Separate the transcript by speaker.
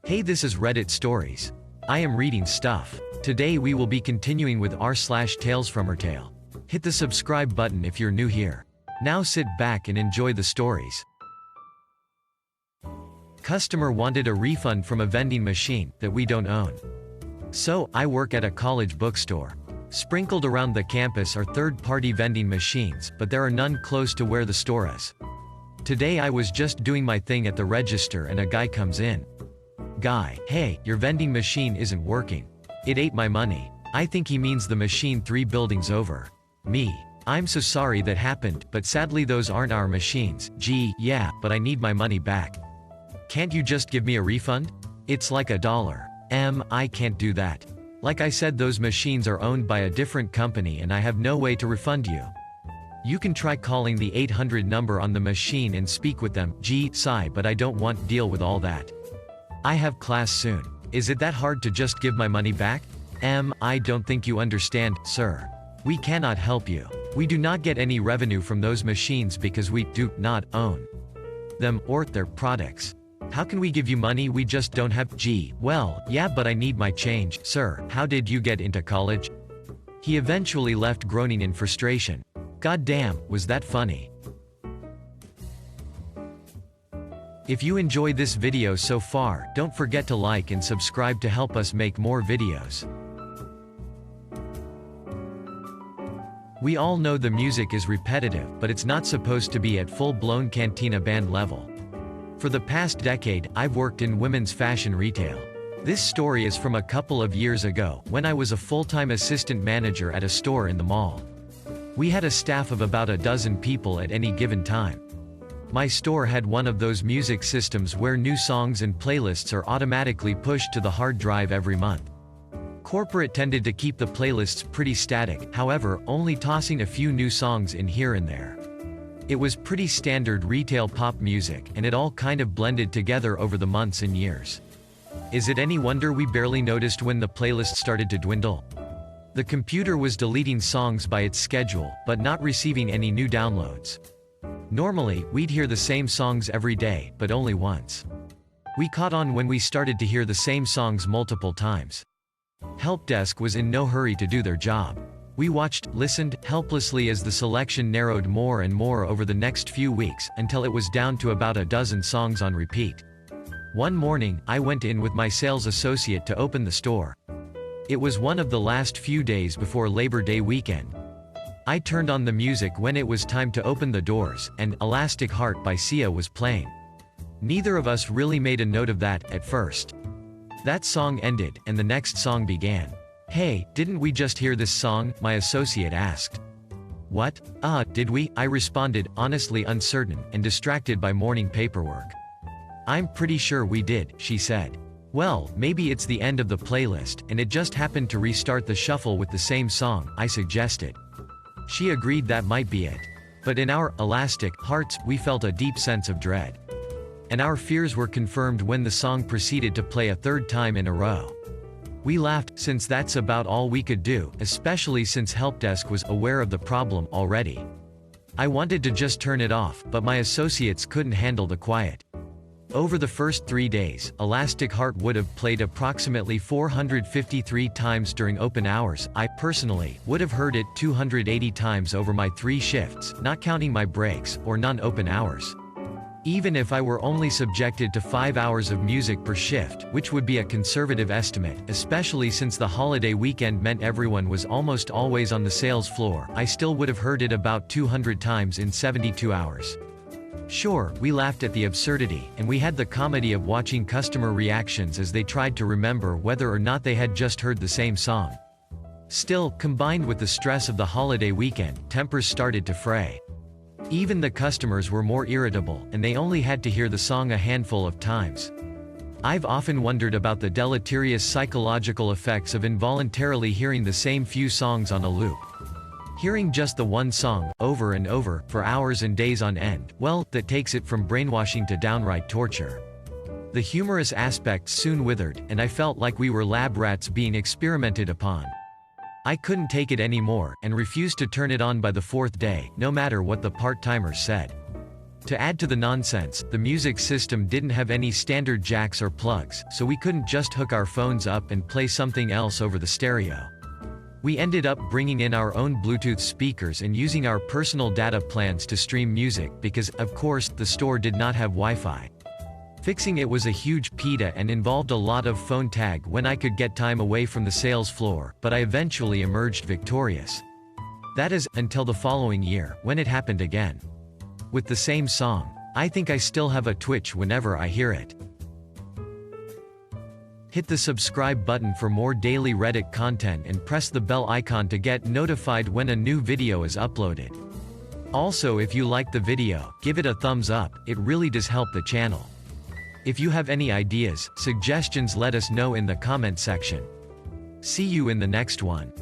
Speaker 1: Hey, this is Reddit Stories. I am reading stuff. Today we will be continuing with r/talesfromretail. Hit the subscribe button if you're new here. Now sit back and enjoy the stories. Customer wanted a refund from a vending machine that we don't own. So, I work at a college bookstore. Sprinkled around the campus are third-party vending machines, but there are none close to where the store is. Today I was just doing my thing at the register and a guy comes in. Guy, hey, your vending machine isn't working. It ate my money. I think he means the machine 3 buildings over. Me. I'm so sorry that happened, but sadly those aren't our machines. Gee, yeah, but I need my money back. Can't you just give me a refund? It's like $1. I can't do that. Like I said, those machines are owned by a different company and I have no way to refund you. You can try calling the 800 number on the machine and speak with them. Gee, sigh, but I don't want to deal with all that. I have class soon. Is it that hard to just give my money back? I don't think you understand, sir. We cannot help you. We do not get any revenue from those machines because we do not own them or their products. How can we give you money we just don't have? Gee, well, yeah, but I need my change. Sir, how did you get into college? He eventually left groaning in frustration. God damn, was that funny? If you enjoyed this video so far, don't forget to like and subscribe to help us make more videos. We all know the music is repetitive, but it's not supposed to be at full-blown cantina band level. For the past decade, I've worked in women's fashion retail. This story is from a couple of years ago, when I was a full-time assistant manager at a store in the mall. We had a staff of about a dozen people at any given time. My store had one of those music systems where new songs and playlists are automatically pushed to the hard drive every month. Corporate tended to keep the playlists pretty static, however, only tossing a few new songs in here and there. It was pretty standard retail pop music, and it all kind of blended together over the months and years. Is it any wonder we barely noticed when the playlist started to dwindle? The computer was deleting songs by its schedule, but not receiving any new downloads. Normally, we'd hear the same songs every day, but only once. We caught on when we started to hear the same songs multiple times. Help desk was in no hurry to do their job. We watched, listened, helplessly as the selection narrowed more and more over the next few weeks, until it was down to about a dozen songs on repeat. One morning, I went in with my sales associate to open the store. It was one of the last few days before Labor Day weekend. I turned on the music when it was time to open the doors, and Elastic Heart by SIA was playing. Neither of us really made a note of that, at first. That song ended, and the next song began. Hey, didn't we just hear this song? My associate asked. What? Did we? I responded, honestly uncertain, and distracted by morning paperwork. I'm pretty sure we did, she said. Well, maybe it's the end of the playlist, and it just happened to restart the shuffle with the same song, I suggested. She agreed that might be it. But in our elastic hearts, we felt a deep sense of dread. And our fears were confirmed when the song proceeded to play a third time in a row. We laughed, since that's about all we could do, especially since helpdesk was aware of the problem already. I wanted to just turn it off, but my associates couldn't handle the quiet. Over the first 3 days, Elastic Heart would have played approximately 453 times during open hours. I, personally, would have heard it 280 times over my 3 shifts, not counting my breaks, or non-open hours. Even if I were only subjected to 5 hours of music per shift, which would be a conservative estimate, especially since the holiday weekend meant everyone was almost always on the sales floor, I still would have heard it about 200 times in 72 hours. Sure, we laughed at the absurdity, and we had the comedy of watching customer reactions as they tried to remember whether or not they had just heard the same song. Still, combined with the stress of the holiday weekend, tempers started to fray. Even the customers were more irritable, and they only had to hear the song a handful of times. I've often wondered about the deleterious psychological effects of involuntarily hearing the same few songs on a loop. Hearing just the one song, over and over, for hours and days on end, well, that takes it from brainwashing to downright torture. The humorous aspects soon withered, and I felt like we were lab rats being experimented upon. I couldn't take it anymore, and refused to turn it on by the 4th day, no matter what the part-timers said. To add to the nonsense, the music system didn't have any standard jacks or plugs, so we couldn't just hook our phones up and play something else over the stereo. We ended up bringing in our own Bluetooth speakers and using our personal data plans to stream music because, of course, the store did not have Wi-Fi. Fixing it was a huge PITA and involved a lot of phone tag when I could get time away from the sales floor, but I eventually emerged victorious. That is, until the following year, when it happened again. With the same song. I think I still have a twitch whenever I hear it. Hit the subscribe button for more daily Reddit content and press the bell icon to get notified when a new video is uploaded. Also, if you like the video, give it a thumbs up, it really does help the channel. If you have any ideas, suggestions, let us know in the comment section. See you in the next one.